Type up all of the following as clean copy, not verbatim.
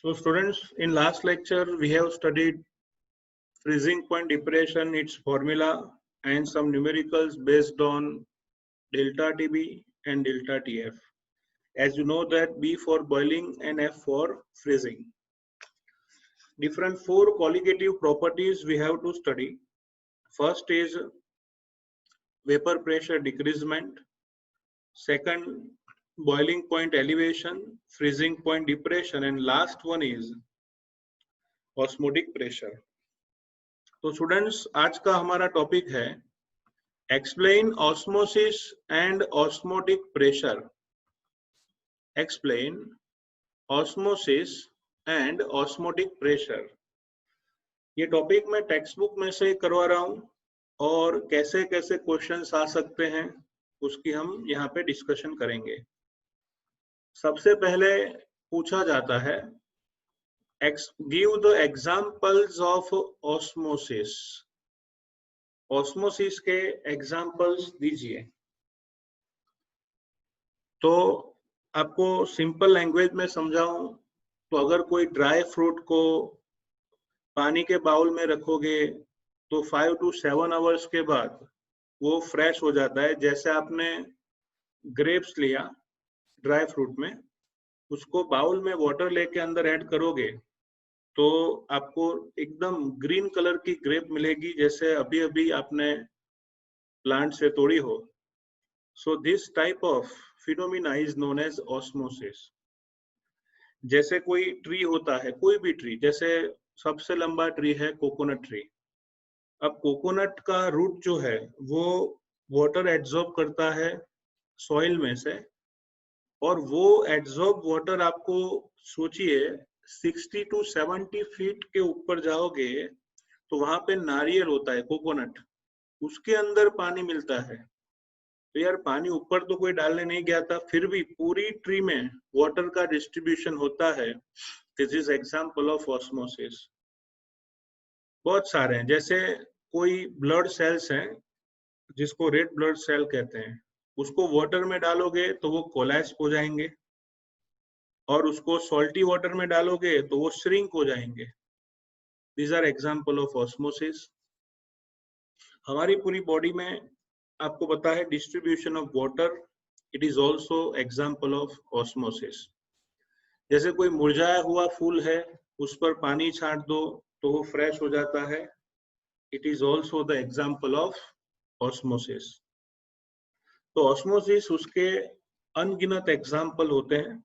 So students, in last lecture we have studied freezing point depression, its formula and some numericals based on delta TB and delta TF. As you know that B for boiling and F for freezing. Different four qualitative properties we have to study. First is vapor pressure decreasement. Second, boiling point elevation, freezing point depression, and last one is osmotic pressure. तो students आज का हमारा topic है explain osmosis and osmotic pressure. Explain osmosis and osmotic pressure. ये topic मैं text book में से करवा रहा हूं और कैसे कैसे क्वेश्चंस आ सकते हैं उसकी हम यहाँ पे डिस्कशन करेंगे. सबसे पहले पूछा जाता है give the examples of osmosis. Osmosis के एग्जाम्पल्स दीजिए. तो आपको सिंपल लैंग्वेज में समझाऊं तो अगर कोई ड्राई फ्रूट को पानी के बाउल में रखोगे तो 5 to 7 आवर्स के बाद वो फ्रेश हो जाता है. जैसे आपने ग्रेप्स लिया ड्राई फ्रूट में, उसको बाउल में वाटर लेके अंदर ऐड करोगे तो आपको एकदम ग्रीन कलर की ग्रेप मिलेगी जैसे अभी अभी आपने प्लांट से तोड़ी हो. So this type of phenomena is known as osmosis. जैसे कोई ट्री होता है, कोई भी ट्री, जैसे सबसे लंबा ट्री है कोकोनट ट्री. अब कोकोनट का रूट जो है वो वाटर एब्जॉर्ब करता है सॉइल में से, और वो एब्जॉर्ब वाटर आपको सोचिए 60 to 70 फीट के ऊपर जाओगे तो वहां पे नारियल होता है, कोकोनट, उसके अंदर पानी मिलता है. तो यार पानी ऊपर तो कोई डालने नहीं गया था, फिर भी पूरी ट्री में वाटर का डिस्ट्रीब्यूशन होता है. This is example of osmosis. बहुत सारे हैं. जैसे कोई ब्लड सेल्स हैं जिसको रेड ब्लड सेल कहते हैं, उसको वाटर में डालोगे तो वो कोलैप्स हो जाएंगे, और उसको सॉल्टी वाटर में डालोगे तो वो श्रिंक हो जाएंगे. These are example of osmosis. हमारी पूरी बॉडी में आपको पता है distribution of water, it is also example of osmosis. जैसे कोई मुरझाया हुआ फूल है, उस पर पानी छांट दो तो वो फ्रेश हो जाता है. It is also the example of osmosis. तो ऑस्मोसिस उसके अनगिनत एग्जाम्पल होते हैं,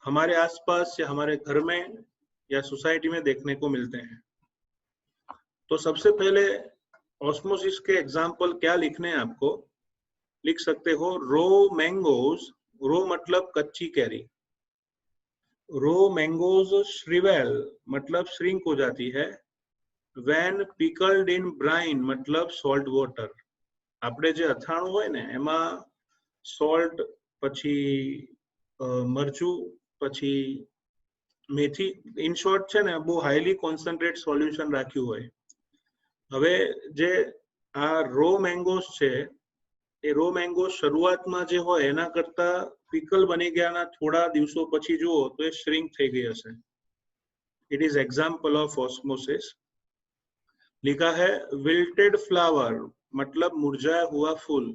हमारे आसपास या हमारे घर में या सोसाइटी में देखने को मिलते हैं. तो सबसे पहले ऑस्मोसिस के एग्जाम्पल क्या लिखने हैं आपको, लिख सकते हो रो मैंगोज. रो मतलब कच्ची कैरी. रो मैंगोज श्रिवेल मतलब श्रिंक हो जाती है. व्हेन पिकल्ड इन ब्राइन मतलब सॉल्ट वॉटर. આપણે જે અથાણું હોય ને એમાં સોલ્ટ, પછી મરચું, પછી મેથી, ઇન શોર્ટ છે ને બહુ હાઈલી કોન્સન્ટ્રેટ સોલ્યુશન રાખ્યું હોય. હવે જે આ રો મેંગોસ છે એ રો મેંગોસ શરૂઆતમાં જે હોય એના કરતા पिकल बनी गयाना थोड़ा दिवसों પછી જુઓ તો એ શ્રિંક થઈ ગઈ હશે. It is example of osmosis. लिखा है विल्टेड फ्लावर मतलब मुरझाया हुआ फूल.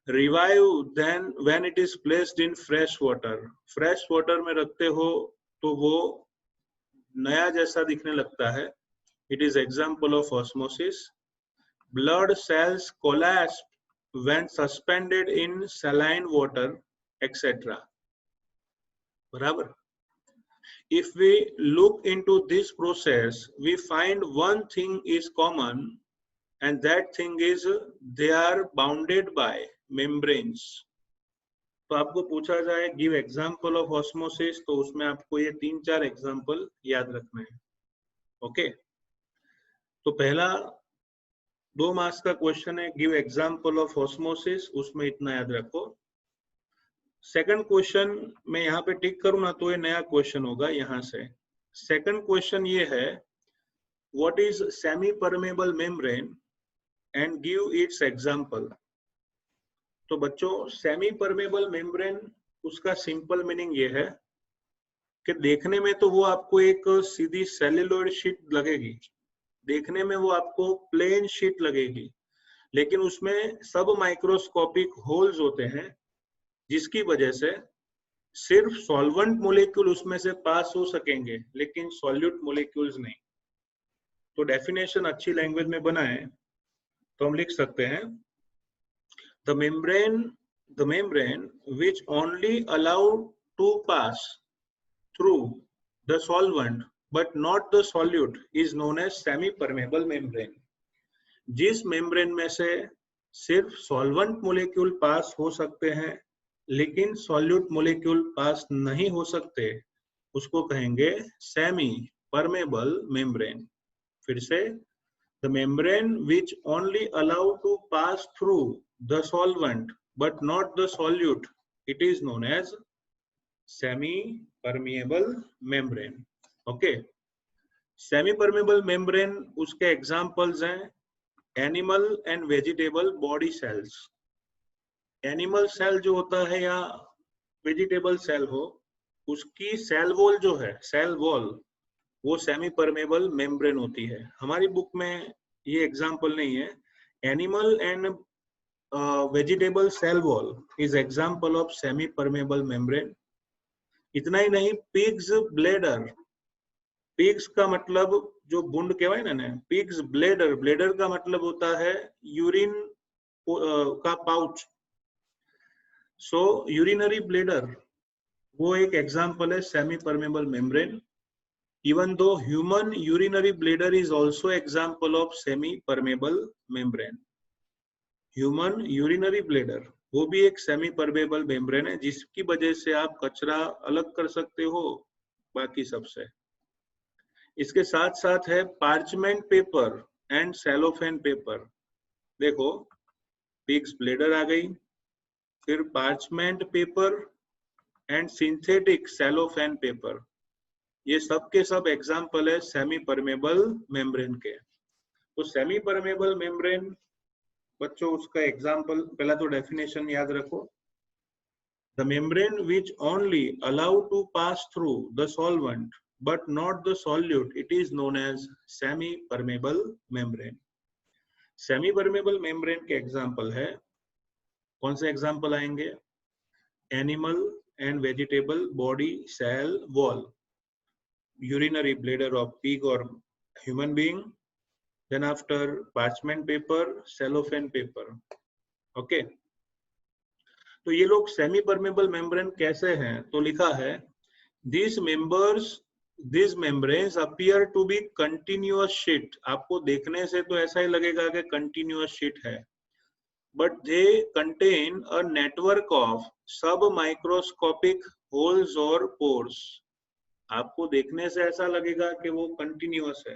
Revive then when it is placed in fresh water. Fresh water में रखते हो तो वो नया जैसा दिखने लगता है. It is example of osmosis. Blood cells collapse when suspended in saline water etcetera. बराबर. If we look into this process, we find one thing is common, and that thing is they are bounded by membranes. तो आपको पूछा जाए give example of osmosis, तो उसमें आपको ये 3-4 example याद रखना है. ओके. तो पहला 2 मार्क्स का क्वेश्चन है गिव एग्जाम्पल ऑफ ऑस्मोसिस, उसमें इतना याद रखो. सेकंड क्वेश्चन मैं यहाँ पे टिक करूँ ना तो ये नया क्वेश्चन होगा यहाँ से. सेकंड क्वेश्चन ये है what is semi permeable membrane and give its example. तो बच्चों सेमी परमेबल मेम्ब्रेन उसका सिंपल मीनिंग ये है कि देखने में तो वो आपको एक सीधी सेल्यूलॉइड शीट लगेगी, देखने में वो आपको प्लेन शीट लगेगी, लेकिन उसमें सब माइक्रोस्कोपिक होल्स होते हैं, जिसकी वजह से सिर्फ सॉल्वेंट मोलेक्यूल उसमें से पास हो सकेंगे, लेकिन सॉल्यूट मोलेक्यूल्स नहीं। तो डेफिनेशन अच्छी लैंग्वेज में बनाए तो हम लिख सकते हैं, the membrane which only allow to pass through the solvent but not the solute is known as semi permeable membrane। जिस मेम्ब्रेन में से सिर्फ सॉल्वेंट मोलेक्यूल पास हो सकते हैं लेकिन सॉल्यूट मोलेक्यूल पास नहीं हो सकते, उसको कहेंगे सेमी परमेबल मेम्ब्रेन। फिर से, the membrane which only allow to pass through the solvent but not the solute, it is known as semi permeable membrane। Okay, semi permeable membrane उसके एग्जांपल्स हैं animal and vegetable body cells. Animal cell जो होता है या vegetable cell हो, उसकी cell wall जो है, सेल वॉल, वो सेमी परमेबल मेम्ब्रेन होती है। हमारी बुक में ये एग्जांपल नहीं है। Animal and vegetable cell wall is example of semi permeable membrane. इतना ही नहीं, पिग्स ब्लेडर, पिग्स का मतलब जो बुंड कहवाय ना, पिग्स ब्लेडर, ब्लेडर का मतलब होता है यूरिन का पाउच। सो यूरिनरी ब्लेडर वो एक एग्जांपल है semi permeable membrane. Even though human urinary bladder is also example of semi-permeable membrane। Human urinary bladder वो भी एक semi permeable membrane है, जिसकी वजह से आप कचरा अलग कर सकते हो बाकी सबसे। इसके साथ साथ है parchment paper and cellophane paper। देखो, पिग्स ब्लेडर आ गई, फिर parchment paper and synthetic cellophane paper, ये सब के सब एग्जाम्पल है सेमी परमेबल मेम्ब्रेन के। तो सेमी परमेबल मेम्ब्रेन बच्चों, उसका एग्जाम्पल, पहला तो डेफिनेशन याद रखो, the membrane which only allow to pass through the solvent but not the solute, it is known as semi permeable membrane. Semi permeable membrane के example है, कौन से एग्जाम्पल आएंगे? Animal and vegetable body cell wall, urinary bladder of pig or human being, then after parchment paper, cellophane paper। Okay, तो ये लोग semi permeable membrane कैसे हैं? तो लिखा है, these membranes appear to be continuous sheet। आपको देखने से तो ऐसा ही लगेगा कि continuous sheet है, but they contain a network of submicroscopic holes or pores। आपको देखने से ऐसा लगेगा कि वो कंटिन्यूअस है,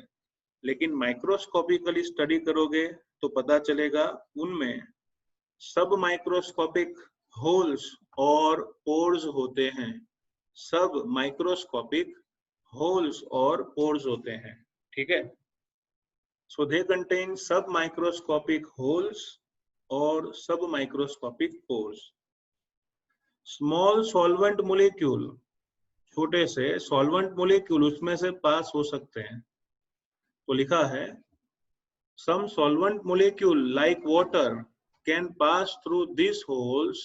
लेकिन माइक्रोस्कोपिकली स्टडी करोगे तो पता चलेगा उनमें सब माइक्रोस्कोपिक होल्स और पोर्स होते हैं। सब माइक्रोस्कोपिक होल्स और पोर्स होते हैं, ठीक है। सो दे कंटेन सब माइक्रोस्कोपिक होल्स और सब microscopic pores. Small solvent molecule, छोटे से सॉल्वेंट मोलेक्यूल उसमें से पास हो सकते हैं। तो लिखा है, some solvent molecule like water can pass through these holes,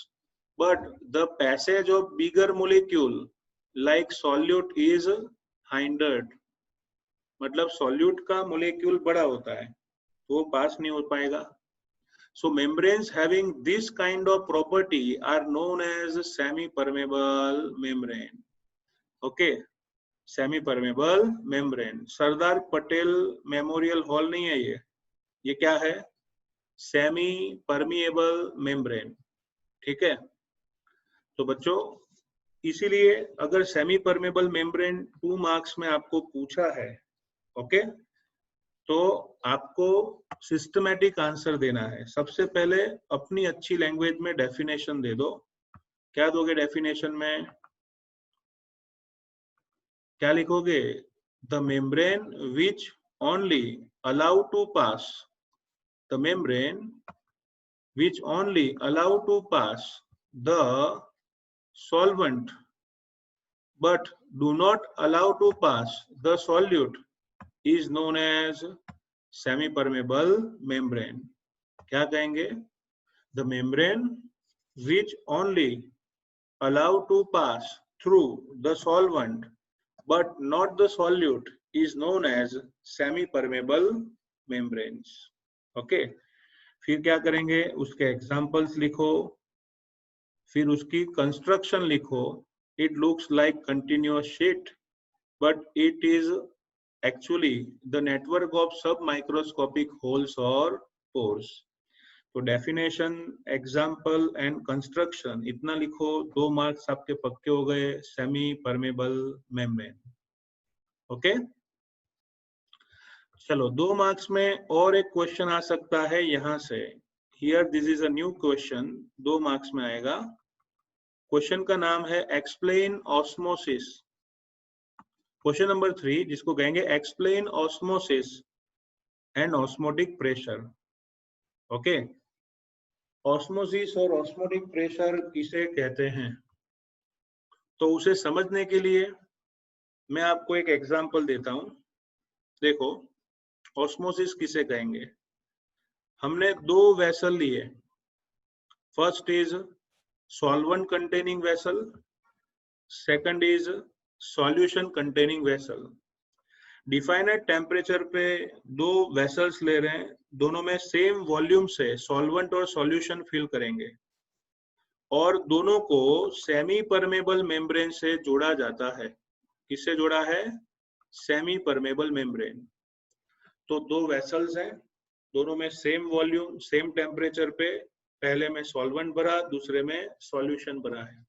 but the passage of bigger molecule like solute is hindered। मतलब solute का मोलेक्यूल बड़ा होता है तो वो पास नहीं हो पाएगा। So membranes having this kind of property are known as semi-permeable membrane। Okay, semi permeable membrane. Sardar Patel memorial hall नहीं है ये क्या है? सेमी परमिएबल मेम्ब्रेन, ठीक है। तो बच्चों, इसीलिए अगर सेमी परमेबल मेम्ब्रेन 2 मार्क्स में आपको पूछा है, ओके, तो आपको सिस्टमैटिक आंसर देना है। सबसे पहले अपनी अच्छी लैंग्वेज में डेफिनेशन दे दो। क्या दोगे डेफिनेशन में? क्या लिखोगे? The membrane which only allow to pass, the membrane which only allow to pass the solvent but do not allow to pass the solute is known as semi-permeable membrane. क्या कहेंगे? The membrane which only allow to pass through the solvent but not the solute is known as semi-permeable membranes. Okay, फिर क्या करेंगे? उसके examples लिखो, फिर उसकी construction लिखो. It looks like continuous sheet, but it is actually the network of submicroscopic holes or pores. तो definition, example and construction इतना लिखो, 2 मार्क्स आपके पक्के हो गए सेमी परमेबल मेम्ब्रेन. ओके, चलो 2 मार्क्स में और एक क्वेश्चन आ सकता है यहां से. Here this is a new question, 2 marks में आएगा. क्वेश्चन का नाम है एक्सप्लेन ऑस्मोसिस. क्वेश्चन नंबर 3 जिसको कहेंगे explain osmosis and osmotic pressure. Okay, osmosis और ऑस्मोटिक प्रेशर किसे कहते हैं? तो उसे समझने के लिए मैं आपको एक एग्जांपल देता हूं. देखो, ऑस्मोसिस किसे कहेंगे? हमने 2 वेसल लिए. First is solvent containing vessel, second is solution containing vessel. Definite temperature पे 2 वेसल्स ले रहे हैं, दोनों में सेम वॉल्यूम से सॉल्वेंट और सॉल्यूशन फिल करेंगे और दोनों को सेमी परमेबल मेम्ब्रेन से जोड़ा जाता है. किससे जोड़ा है? Semi permeable membrane. तो 2 वेसल्स हैं, दोनों में सेम वॉल्यूम, सेम टेम्परेचर पे, पहले में सॉल्वेंट भरा, दूसरे में सॉल्यूशन भरा है.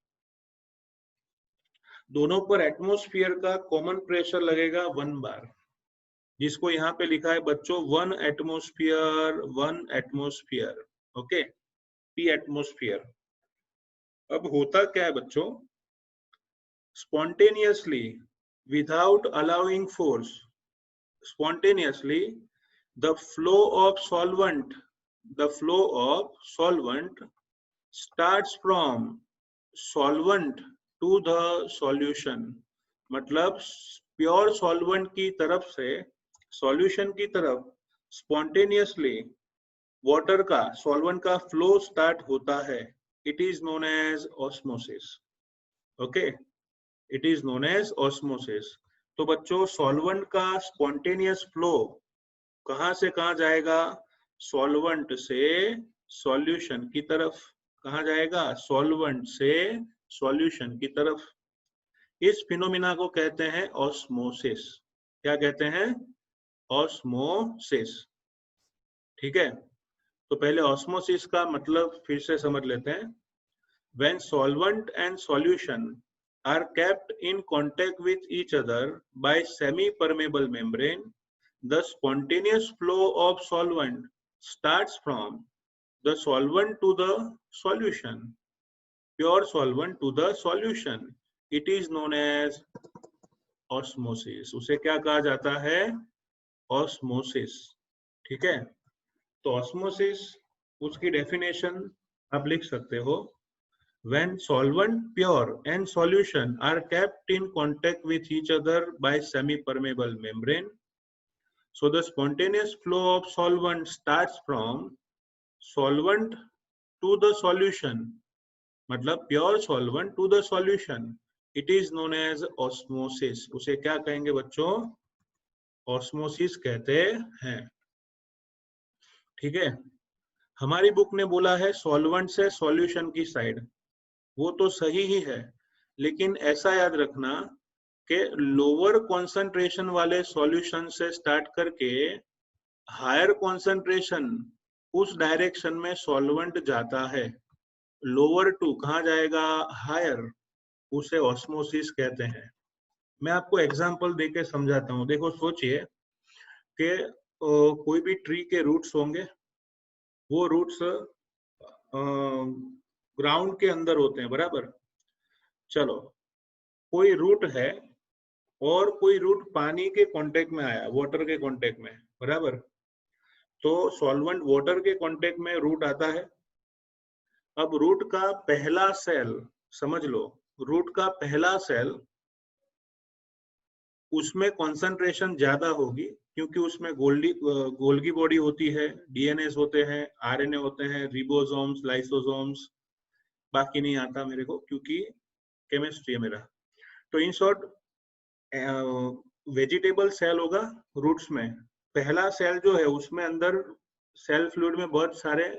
दोनों पर एटमॉस्फेयर का कॉमन प्रेशर लगेगा 1 बार, जिसको यहाँ पे लिखा है बच्चों 1 atmosphere, 1 atmosphere. Okay, P atmosphere. अब होता क्या है बच्चों? Spontaneously without allowing force, spontaneously the flow of solvent starts from solvent to the solution. मतलब प्योर सॉल्वेंट की तरफ से सॉल्यूशन की तरफ स्पॉन्टेनियसली वाटर का, सॉल्वेंट का फ्लो स्टार्ट होता है. It is known as osmosis. Okay, it is known as osmosis. तो बच्चों, सॉल्वेंट का स्पॉन्टेनियस फ्लो कहां से कहां जाएगा? सॉल्वेंट से सॉल्यूशन की तरफ. कहां जाएगा? सॉल्वेंट से सॉल्यूशन की तरफ. इस फिनोमिना को कहते हैं ऑस्मोसिस. क्या कहते हैं? ऑस्मोसिस. ठीक है, तो पहले ऑस्मोसिस का मतलब फिर से समझ लेते हैं. When solvent and solution are kept in contact with each other by semi-permeable membrane, the spontaneous flow of solvent starts from the solvent to the solution, pure solvent to the solution. It is known as osmosis. उसे क्या कहा जाता है? osmosis. ठीक है, तो osmosis उसकी definition आप लिख सकते हो. When solvent, pure and solution are kept in contact with each other by semi-permeable membrane, so the spontaneous flow of solvent starts from solvent to the solution, मतलब pure solvent to the solution. It is known as osmosis. उसे क्या कहेंगे बच्चों? osmosis कहते हैं. ठीक है, हमारी बुक ने बोला है सॉल्वेंट से सॉल्यूशन की साइड. वो तो सही ही है, लेकिन ऐसा याद रखना कि लोअर कॉन्सेंट्रेशन वाले सॉल्यूशन से स्टार्ट करके हायर कॉन्सेंट्रेशन उस डायरेक्शन में सॉल्वेंट जाता है. लोअर टू कहाँ जाएगा? हायर. उसे ऑस्मोसिस कहते हैं. मैं आपको एग्जांपल देके समझाता हूँ. देखो, सोचिए कि कोई भी ट्री के रूट्स होंगे, वो रूट्स ग्राउंड के अंदर होते हैं, बराबर. चलो, कोई रूट है और कोई रूट पानी के कांटेक्ट में आया, वाटर के कांटेक्ट में, बराबर. तो सॉल्वेंट वाटर के कांटेक्ट में रूट आता है. अब रूट का पहला सेल, समझ लो, रूट का पहला सेल उसमें कॉन्सेंट्रेशन ज्यादा होगी क्योंकि उसमें गोल्गी बॉडी होती है, डीएनएस होते हैं, आरएनए होते हैं, रिबोसोम्स, लाइसोसोम्स, बाकी नहीं आता मेरे को क्योंकि केमिस्ट्री है मेरा। तो इन शॉर्ट वेजिटेबल सेल होगा रूट्स में, पहला सेल जो है उसमें अंदर सेल फ्लूइड में बहुत सारे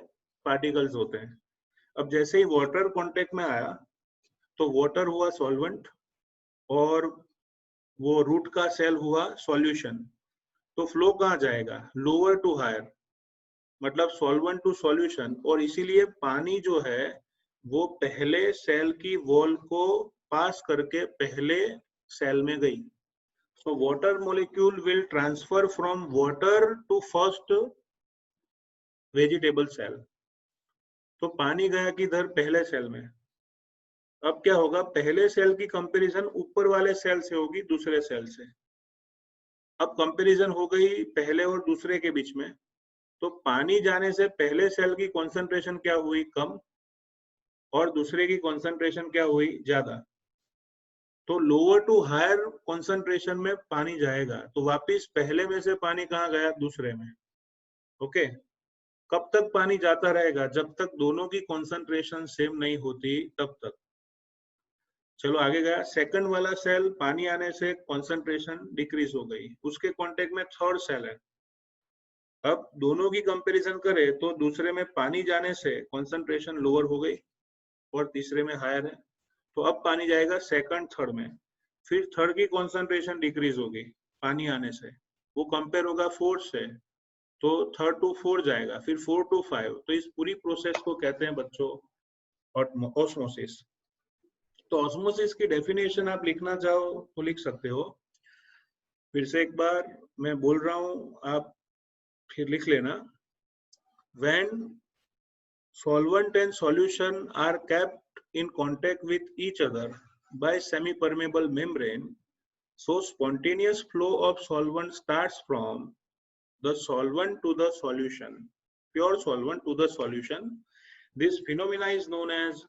पार्टिकल्स होते हैं। अब जैसे ही वाटर कांटेक्ट में आया तो वाटर हुआ सॉल्वेंट और वो रूट का सेल हुआ सॉल्यूशन। तो फ्लो कहाँ जाएगा? लोअर टू हायर, मतलब सॉल्वेंट टू सॉल्यूशन। और इसीलिए पानी जो है वो पहले सेल की वॉल को पास करके पहले सेल में गई। So water molecule will transfer from water to first vegetable cell. तो पानी गया किधर? पहले सेल में। अब क्या होगा? पहले सेल की कंपैरिजन ऊपर वाले सेल से होगी दूसरे सेल से। अब कंपैरिजन हो गई पहले और दूसरे के बीच में, तो पानी जाने से पहले सेल की कंसंट्रेशन क्या हुई? कम, और दूसरे की कंसंट्रेशन क्या हुई? ज्यादा। तो लोअर टू हायर कंसंट्रेशन में पानी जाएगा, तो वापिस पहले में से पानी कहाँ गया? दूसरे में। ओके, कब तक पानी जाता रहेगा? जब तक दोनों की कंसंट्रेशन सेम नहीं होती तब तक। चलो आगे गया, सेकंड वाला सेल पानी आने से कंसंट्रेशन डिक्रीज हो गई, उसके कांटेक्ट में थर्ड सेल है। अब दोनों की कंपैरिजन करें तो दूसरे में पानी जाने से कंसंट्रेशन लोअर हो गई और तीसरे में हायर है, तो अब पानी जाएगा सेकंड थर्ड में। फिर थर्ड की कंसंट्रेशन डिक्रीज होगी पानी आने से, वो कंपेयर होगा फोर्थ से, तो थर्ड टू फोर जाएगा, फिर 4 to 5। तो इस पूरी प्रोसेस को कहते हैं बच्चों ऑस्मोसिस। तो ऑस्मोसिस की डेफिनेशन आप लिखना चाहो तो लिख सकते हो। फिर से एक बार मैं बोल रहा हूं, आप फिर लिख लेना। When solvent and solution are kept in contact with each other by semi-permeable membrane, so spontaneous flow of solvent starts from the solvent to the solution, pure solvent to the solution. This phenomena is known as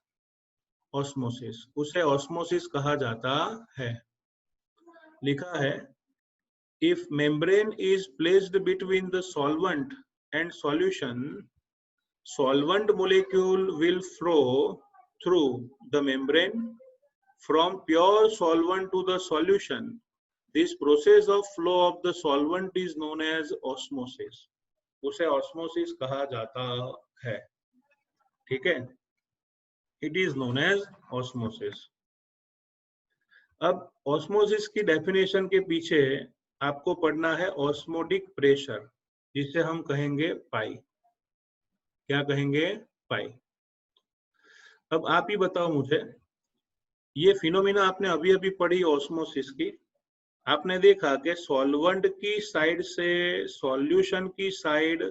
osmosis. उसे osmosis कहा जाता है। लिखा है, if membrane is placed between the solvent and solution, solvent molecule will flow through the membrane from pure solvent to the solution. This process of flow of the solvent is known as osmosis. उसे osmosis कहा जाता है। ठीक है, it is known as osmosis. अब osmosis की definition के पीछे आपको पढ़ना है ऑस्मोटिक प्रेशर, जिसे हम कहेंगे पाई। क्या कहेंगे? पाई। अब आप ही बताओ मुझे, ये फिनोमिना आपने अभी अभी पढ़ी ऑस्मोसिस की, आपने देखा कि सॉल्वेंट की साइड से सॉल्यूशन की साइड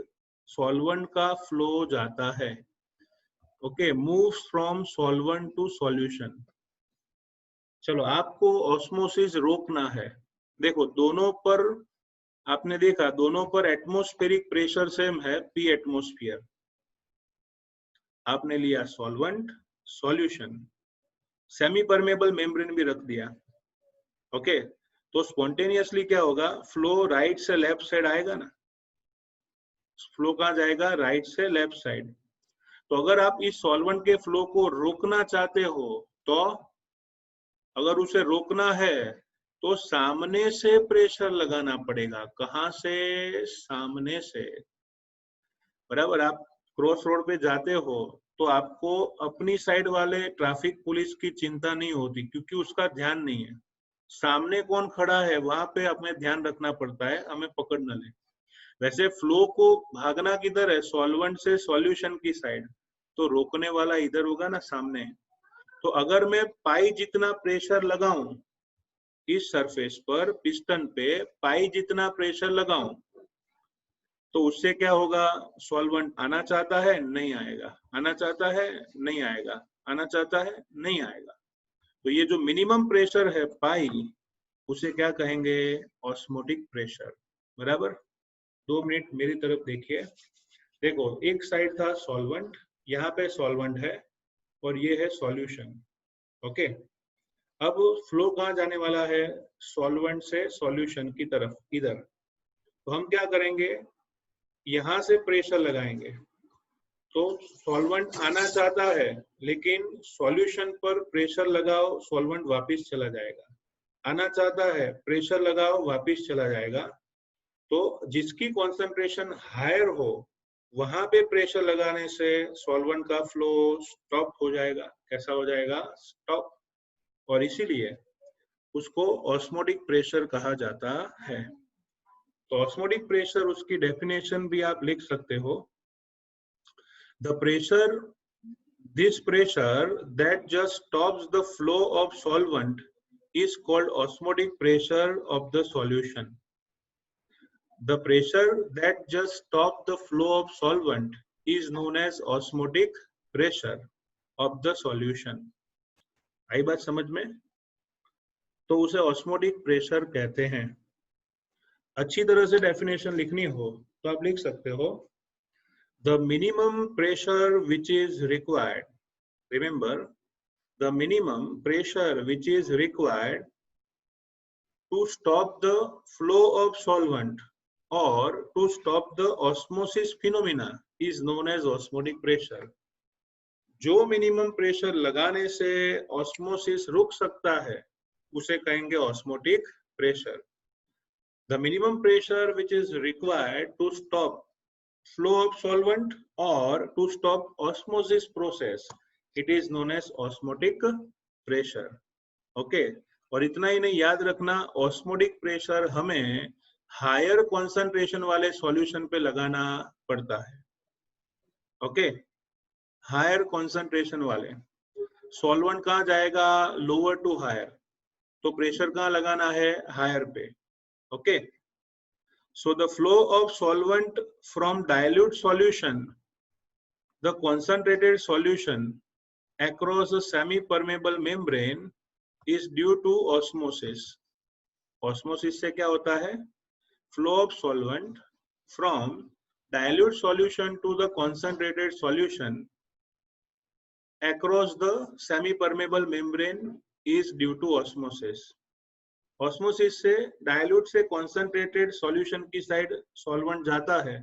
सॉल्वेंट का फ्लो जाता है। Okay, moves from solvent to solution. चलो, आपको ऑस्मोसिस रोकना है। देखो, दोनों पर आपने देखा, दोनों पर एटमॉस्फेरिक प्रेशर सेम है, पी एटमॉस्फेयर। आपने लिया solvent, solution, semi permeable membrane भी रख दिया। ओके, तो स्पॉन्टेनियसली क्या होगा? फ्लो राइट से लेफ्ट साइड आएगा ना। फ्लो कहाँ जाएगा? राइट से लेफ्ट साइड। तो अगर आप इस सॉल्वेंट के फ्लो को रोकना चाहते हो, तो अगर उसे रोकना है तो सामने से प्रेशर लगाना पड़ेगा। कहां से? सामने से। बराबर, आप क्रॉस रोड पे जाते हो तो आपको अपनी साइड वाले ट्रैफिक पुलिस की चिंता नहीं होती, क्योंकि उसका ध्यान नहीं है। सामने कौन खड़ा है वहां पे हमें ध्यान रखना पड़ता है, हमें पकड़ न ले। वैसे फ्लो को भागना किधर है? सॉल्वेंट से सॉल्यूशन की साइड, तो रोकने वाला इधर होगा ना, सामने। तो अगर मैं पाई जितना प्रेशर लगाऊं इस सरफेस पर, पिस्टन पे पाई जितना प्रेशर लगाऊं, तो उससे क्या होगा? सॉल्वेंट आना चाहता है, नहीं आएगा, आना चाहता है, नहीं आएगा, आना चाहता है, नहीं आएगा। तो ये जो मिनिमम प्रेशर है पाई, उसे क्या कहेंगे? Osmotic pressure. बराबर। 2 मिनट मेरी तरफ देखिए। देखो, एक साइड था सॉल्वेंट, यहाँ पे सॉल्वेंट है और ये है सॉल्यूशन। ओके, अब फ्लो कहाँ जाने वाला है? सॉल्वेंट से सॉल्यूशन की तरफ, इधर। तो हम क्या करेंगे, यहां से प्रेशर लगाएंगे। तो सॉल्वेंट आना चाहता है, लेकिन सॉल्यूशन पर प्रेशर लगाओ, सॉल्वेंट वापस चला जाएगा। आना चाहता है, प्रेशर लगाओ, वापस चला जाएगा। तो जिसकी कॉन्सेंट्रेशन हायर हो, वहां पे प्रेशर लगाने से सॉल्वेंट का फ्लो स्टॉप हो जाएगा। कैसा हो जाएगा? स्टॉप। और इसीलिए उसको ऑस्मोटिक प्रेशर कहा जाता है। तो ऑस्मोटिक प्रेशर, उसकी डेफिनेशन भी आप लिख सकते हो। The pressure, this pressure that just stops the flow of solvent is called osmotic pressure of the solution. The pressure that just stops the flow of solvent is known as osmotic pressure of the solution. आई बात समझ में? तो उसे osmotic pressure कहते हैं। अच्छी तरह से डेफिनेशन लिखनी हो तो आप लिख सकते हो, the minimum pressure which is required, remember, the minimum pressure which is required to stop the flow of solvent or to stop the osmosis phenomena is known as osmotic pressure. जो minimum pressure लगाने से osmosis रुक सकता है, उसे कहेंगे osmotic pressure. The minimum pressure which is required to stop flow of solvent or to stop osmosis process, it is known as osmotic pressure. Okay और इतना ही नहीं, याद रखना, ऑस्मोटिक प्रेशर हमें हायर कॉन्सेंट्रेशन वाले सॉल्यूशन पे लगाना पड़ता है। ओके हायर कॉन्सेंट्रेशन वाले सॉल्वेंट कहाँ जाएगा? Lower to higher. तो प्रेशर कहाँ लगाना है? हायर पे। Okay so the flow of solvent from dilute solution, the concentrated solution across a semi-permeable membrane is due to osmosis. Osmosis से क्या होता है? Flow of solvent from dilute solution to the concentrated solution across the semi-permeable membrane is due to osmosis. Osmosis से dilute से concentrated solution की side solvent जाता है।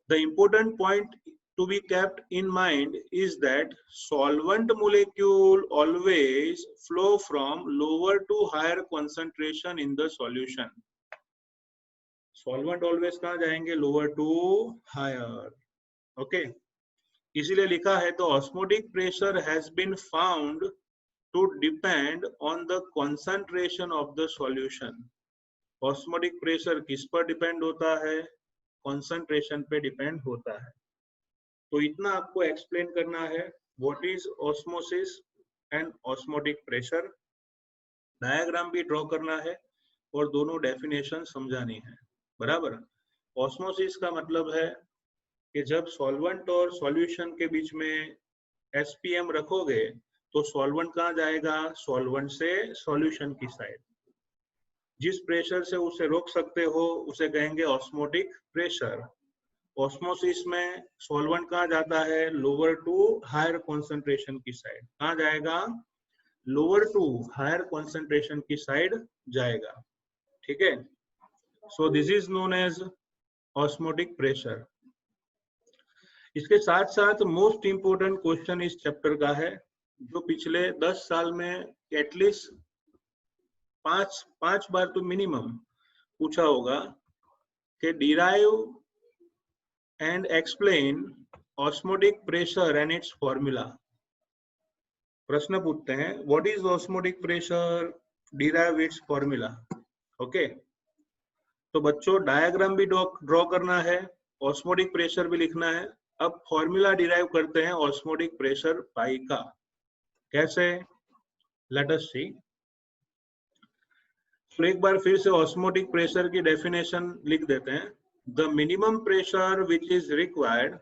The important point to be kept in mind is that solvent molecule always flow from lower to higher concentration in the solution. Solvent always कहाँ जाएंगे? Lower to higher. Okay इसीलिए लिखा है, तो osmotic pressure has been found to depend on the concentration of the solution. Osmotic pressure किस पर depend होता है? concentration पे डिपेंड होता है। तो इतना आपको एक्सप्लेन करना है, what is osmosis and osmotic pressure। Diagram भी ड्रॉ करना है और दोनों डेफिनेशन समझानी है। बराबर। ऑस्मोसिस का मतलब है कि जब सॉल्वेंट और सॉल्यूशन के बीच में एसपीएम रखोगे तो सॉल्वेंट कहाँ जाएगा? सॉल्वेंट से सॉल्यूशन की साइड। जिस प्रेशर से उसे रोक सकते हो उसे कहेंगे ऑस्मोटिक प्रेशर। ऑस्मोसिस में सॉल्वेंट कहाँ जाता है? लोअर टू हायर कॉन्सेंट्रेशन की साइड। कहाँ जाएगा? लोअर टू हायर कॉन्सेंट्रेशन की साइड जाएगा। ठीक है, so this is known as osmotic pressure. इसके साथ साथ मोस्ट इंपोर्टेंट क्वेश्चन इस चैप्टर का है, जो पिछले 10 साल में एटलीस्ट पांच बार तो मिनिमम पूछा होगा कि derive and explain osmotic pressure and it's formula. प्रश्न पूछते हैं, what is osmotic pressure, derive it's formula. Okay तो बच्चों डायग्राम भी ड्रॉ करना है, ऑस्मोटिक प्रेशर भी लिखना है। अब फॉर्मूला डिराइव करते हैं ऑस्मोटिक प्रेशर पाई का। कैसे? लेट अस सी। तो एक बार फिर से ऑस्मोटिक प्रेशर की डेफिनेशन लिख देते हैं। The minimum pressure which is required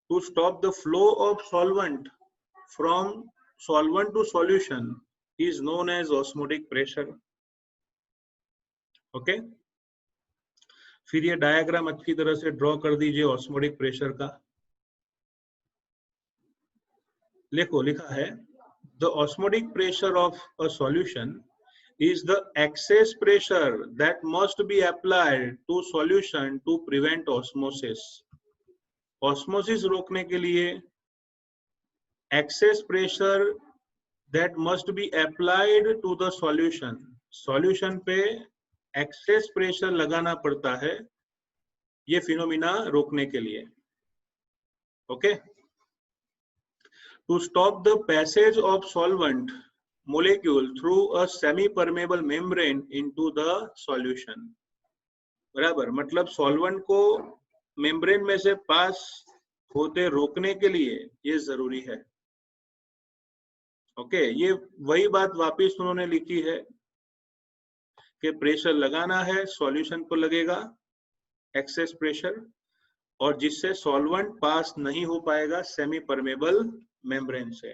to stop the flow of solvent from solvent to solution is known as osmotic pressure. Okay फिर ये डायग्राम अच्छी तरह से ड्रॉ कर दीजिए ऑस्मोटिक प्रेशर का। लिखो, लिखा है The osmotic pressure of a solution is the excess pressure that must be applied to solution to prevent osmosis. Osmosis रोकने के लिए excess pressure that must be applied to the solution. Solution पे excess pressure लगाना पड़ता है ये phenomena रोकने के लिए. Okay? To stop the passage of solvent molecule through a semi-permeable membrane into the solution. बराबर, मतलब सॉल्वेंट को मेम्ब्रेन में से पास होते रोकने के लिए ये जरूरी है. ओके, ये वही बात वापस उन्होंने लिखी है कि प्रेशर लगाना है, सॉल्यूशन को लगेगा एक्सेस प्रेशर, और जिससे सॉल्वेंट पास नहीं हो पाएगा सेमी परमेबल मेम्ब्रेन से.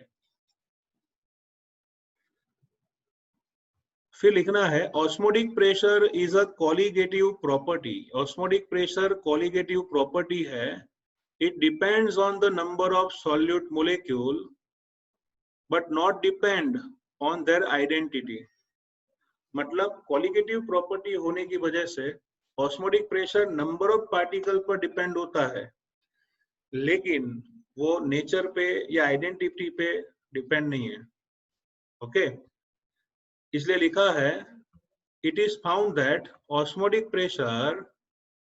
फिर लिखना है osmotic pressure is a colligative property. Osmotic pressure colligative property है. It depends on the number of solute molecule but not depend on their identity. मतलब कोलिगेटिव प्रॉपर्टी होने की वजह से osmotic pressure number of particle पर depend होता है, लेकिन वो नेचर पे या आइडेंटिटी पे डिपेंड नहीं है. ओके, इसलिए लिखा है it is found that osmotic pressure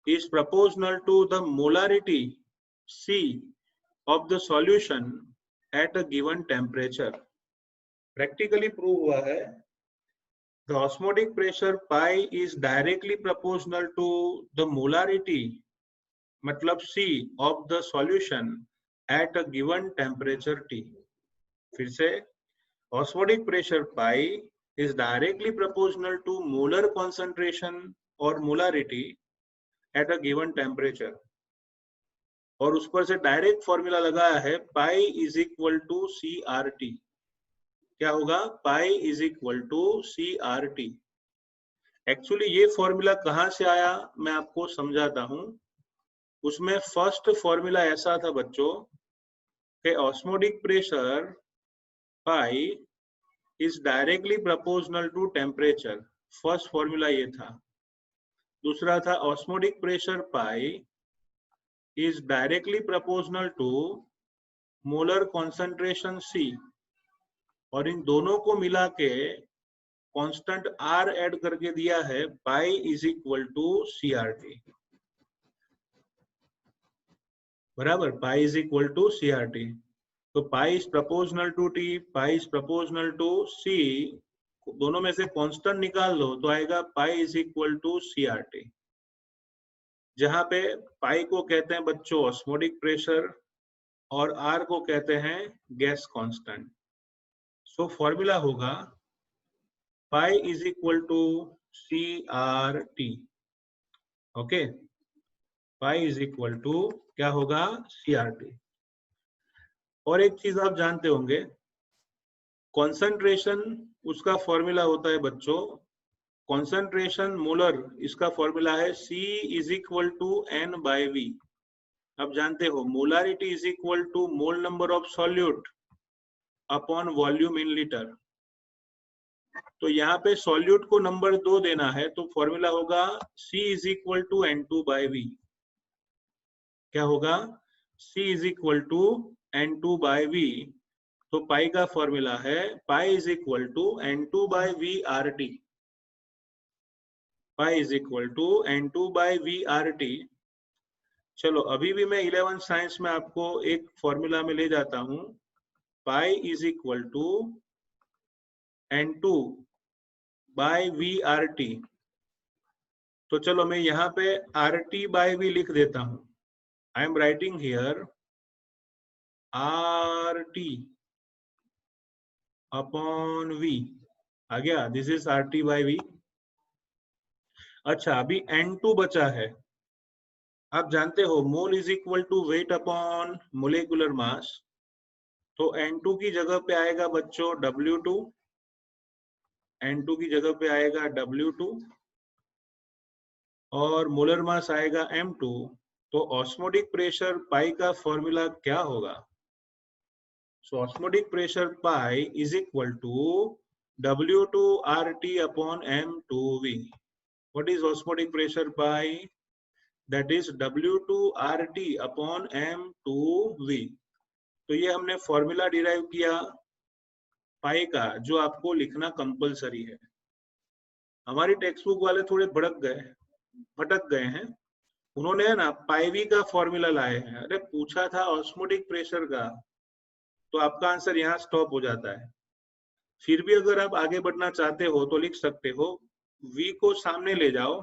is proportional to the molarity C of the solution at a given temperature. Practically prove हुआ है the osmotic pressure pi is directly proportional to the molarity मतलब C of the solution at a given temperature T. फिर से osmotic pressure pi is directly proportional to molar concentration or molarity at a given temperature. और उस पर से direct formula लगाया है pi is equal to C R T. क्या होगा? Pi is equal to C R T. Actually ये formula कहाँ से आया मैं आपको समझाता हूँ. उसमें फर्स्ट फॉर्मूला ऐसा था बच्चों कि osmotic pressure pi is directly proportional to temperature. First formula ये था. दूसरा था osmotic pressure pi is directly proportional to molar concentration C, और इन दोनों को मिला के कांस्टेंट R ऐड करके दिया है pi is equal to CRT. बराबर, pi is equal to CRT. तो pi is proportional to T, pi is proportional to C, दोनों में से कांस्टेंट निकाल लो तो आएगा pi is equal to CRT. जहां पे पाई को कहते हैं बच्चों ऑस्मोटिक प्रेशर और आर को कहते हैं गैस कांस्टेंट. सो फॉर्मूला होगा pi is equal to C R T. Okay, pi is equal to क्या होगा? C R T. और एक चीज आप जानते होंगे, कॉन्सेंट्रेशन उसका फॉर्मूला होता है बच्चों कॉन्सेंट्रेशन मोलर, इसका फॉर्मूला है C is equal to N by V. अब जानते हो molarity is equal to mole number of solute upon volume in litre. तो यहाँ पे सॉल्यूट को नंबर 2 देना है तो फॉर्मूला होगा C is equal to N2 by V. क्या होगा? C is equal to N2 by V. तो पाई का फॉर्मूला है pi is equal to N2 by V RT. Pi is equal to N2 by VRT. चलो अभी भी मैं 11 science में आपको एक फॉर्मूला में ले जाता हूं. Pi is equal to N2 by VRT. तो चलो मैं यहाँ पे RT बाय V लिख देता हूं. I am writing here RT upon V. आ गया? This is RT by V. अच्छा, अभी N2 बचा है. आप जानते हो mole is equal to weight upon molecular mass. तो N2 की जगह पे आएगा बच्चों W2. N2 की जगह पे आएगा W2 और मोलर मास आएगा M2. तो ऑस्मोटिक प्रेशर पाई का फॉर्मूला क्या होगा? So osmotic pressure pi is equal to W2 RT upon M2V. What is osmotic pressure pi? That is W2 RT upon M2V. तो ये हमने फॉर्मूला डिराइव किया पाई का, जो आपको लिखना कंपलसरी है। हमारी टेक्स्ट बुक वाले थोड़े भटक गए हैं। उन्होंने है ना पाई वी का फॉर्मूला लाए हैं। अरे पूछा था ऑस्मोटिक प्रेशर का, तो आपका आंसर यहाँ स्टॉप हो जाता है। फिर भी अगर आप आगे बढ़ना चाहते हो तो लिख सकते हो, v को सामने ले जाओ,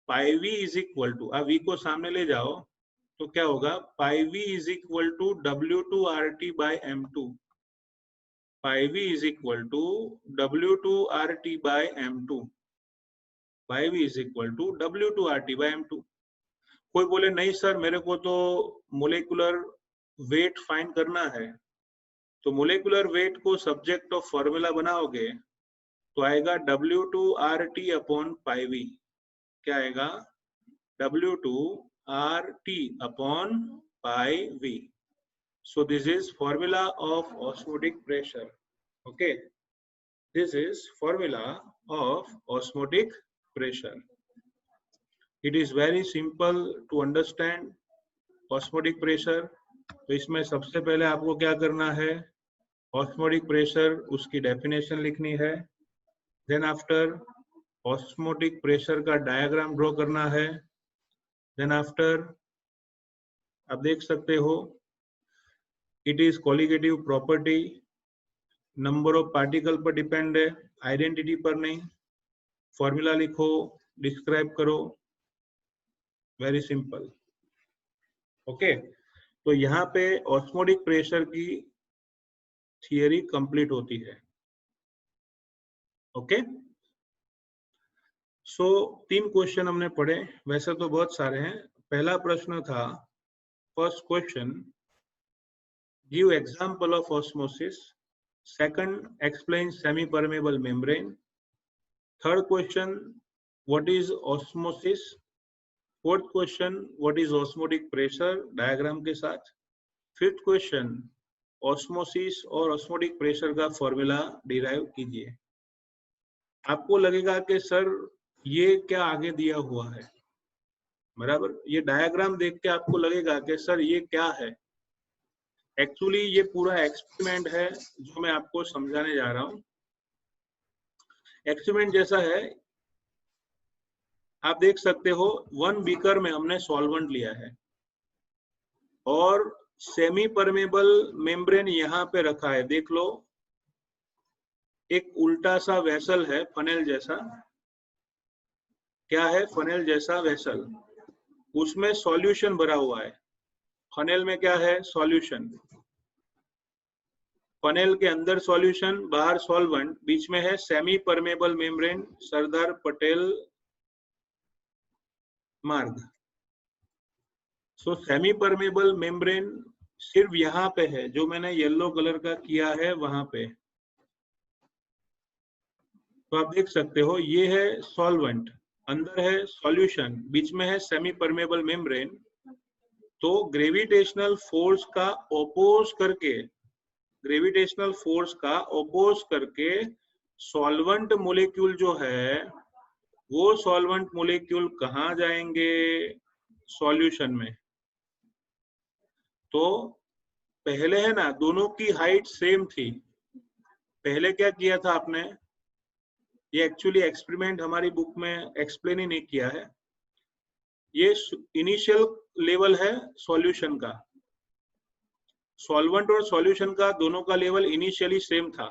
pi V is equal to, v को सामने ले जाओ तो क्या होगा, pi V is equal to W2 RT by M2। Pi V is equal to W2 RT by M2। Pi V is equal to W2 RT by M2। कोई बोले नहीं सर मेरे को तो मोलेकुलर वेट फाइंड करना है, तो molecular wait को सब्जेक्ट ऑफ फॉर्मूला बनाओगे तो आएगा W2 RT upon pi we. क्या आएगा, W2 RT upon pi V. So this is formula of osmotic pressure. Okay, this is formula of osmotic pressure. It is very simple to understand osmotic pressure. तो इसमें सबसे पहले आपको क्या करना है, osmotic pressure उसकी डेफिनेशन लिखनी है। Then after osmotic pressure का डायग्राम ड्रॉ करना है। Then after आप देख सकते हो, it is colligative property, number of particle पर डिपेंड है, आइडेंटिटी पर नहीं। फॉर्मूला लिखो, डिस्क्राइब करो, वेरी सिंपल। ओके, तो यहाँ पे ऑस्मोटिक प्रेशर की थियरी कंप्लीट होती है। ओके, सो 3 क्वेश्चन हमने पढ़े, वैसे तो बहुत सारे हैं। पहला प्रश्न था, first question, give example of osmosis. Second, explain semi-permeable membrane. Third question, what is osmosis? Fourth question, what is osmotic pressure? Diagram के साथ। Fifth question, osmosis और osmotic pressure का फॉर्मूला डिराइव कीजिए। आपको लगेगा कि सर ये क्या आगे दिया हुआ है, बराबर। ये डायग्राम देख के आपको लगेगा कि सर ये क्या है। एक्चुअली ये पूरा एक्सपेरिमेंट है जो मैं आपको समझाने जा रहा हूँ। एक्सपेरिमेंट जैसा है, आप देख सकते हो 1 बीकर में हमने सॉल्वेंट लिया है और सेमी परमेबल मेम्ब्रेन यहाँ पे रखा है। देख लो, एक उल्टा सा वेसल है, फनेल जैसा। क्या है, फनेल जैसा वेसल, उसमें सॉल्यूशन भरा हुआ है। फनेल में क्या है, सॉल्यूशन। फनेल के अंदर सॉल्यूशन, बाहर सॉल्वेंट, बीच में है semi permeable membrane, Sardar Patel मार्ग। सो सेमी परमेबल मेम्ब्रेन सिर्फ यहाँ पे है, जो मैंने येलो कलर का किया है वहां पे। तो आप देख सकते हो, ये है सॉल्वेंट, अंदर है सॉल्यूशन, बीच में है सेमी परमेबल मेम्ब्रेन। तो ग्रेविटेशनल फोर्स का ओपोज करके, ग्रेविटेशनल फोर्स का ओपोज करके सॉल्वेंट मोलेक्यूल जो है, वो सॉल्वेंट मोलेक्यूल कहाँ जाएंगे, सॉल्यूशन में। तो पहले है ना, दोनों की हाइट सेम थी। पहले क्या किया था आपने, ये एक्चुअली एक्सपेरिमेंट हमारी बुक में एक्सप्लेन ही नहीं किया है। ये इनिशियल लेवल है सॉल्यूशन का, सॉल्वेंट और सॉल्यूशन का दोनों का लेवल इनिशियली सेम था।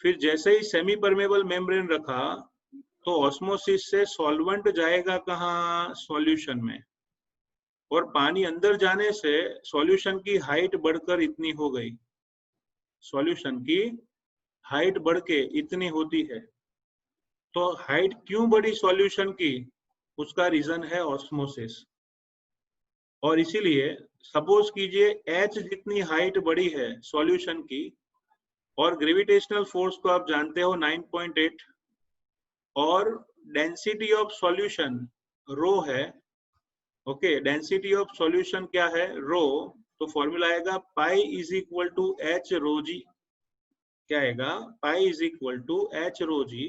फिर जैसे ही सेमी परमेबल मेम्ब्रेन रखा तो ऑस्मोसिस से सॉल्वेंट जाएगा कहाँ, सॉल्यूशन में, और पानी अंदर जाने से सॉल्यूशन की हाइट बढ़कर इतनी हो गई। सॉल्यूशन की हाइट बढ़ के इतनी होती है। तो हाइट क्यों बढ़ी सॉल्यूशन की, उसका रीजन है ऑस्मोसिस। और इसीलिए सपोज कीजिए H जितनी हाइट बढ़ी है सॉल्यूशन की, और ग्रेविटेशनल फोर्स को आप जानते हो 9.8, और डेंसिटी ऑफ सॉल्यूशन रो है। ओके, डेंसिटी ऑफ सॉल्यूशन क्या है, रो। तो फॉर्मूला आएगा pi is equal to h rho g. क्या आएगा? Pi is equal to h rho g.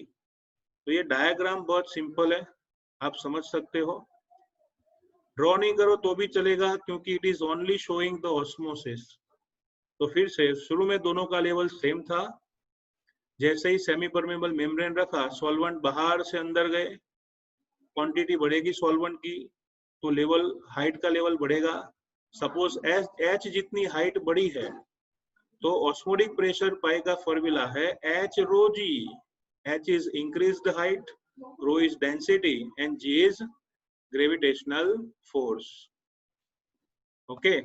तो ये डायग्राम बहुत सिंपल है, आप समझ सकते हो। ड्रॉ नहीं करो तो भी चलेगा क्योंकि it is only showing the osmosis. तो फिर से शुरू में दोनों का लेवल सेम था, जैसे ही सेमी परमेबल मेम्ब्रेन रखा, सॉल्वेंट बाहर से अंदर गए, क्वांटिटी बढ़ेगी सॉल्वेंट की तो लेवल, हाइट का लेवल बढ़ेगा। सपोज एच जितनी हाइट बढ़ी है तो ऑस्मोटिक प्रेशर पाई का फॉर्मूला है H rho G. H is increased height, rho is density and G is gravitational force. Okay,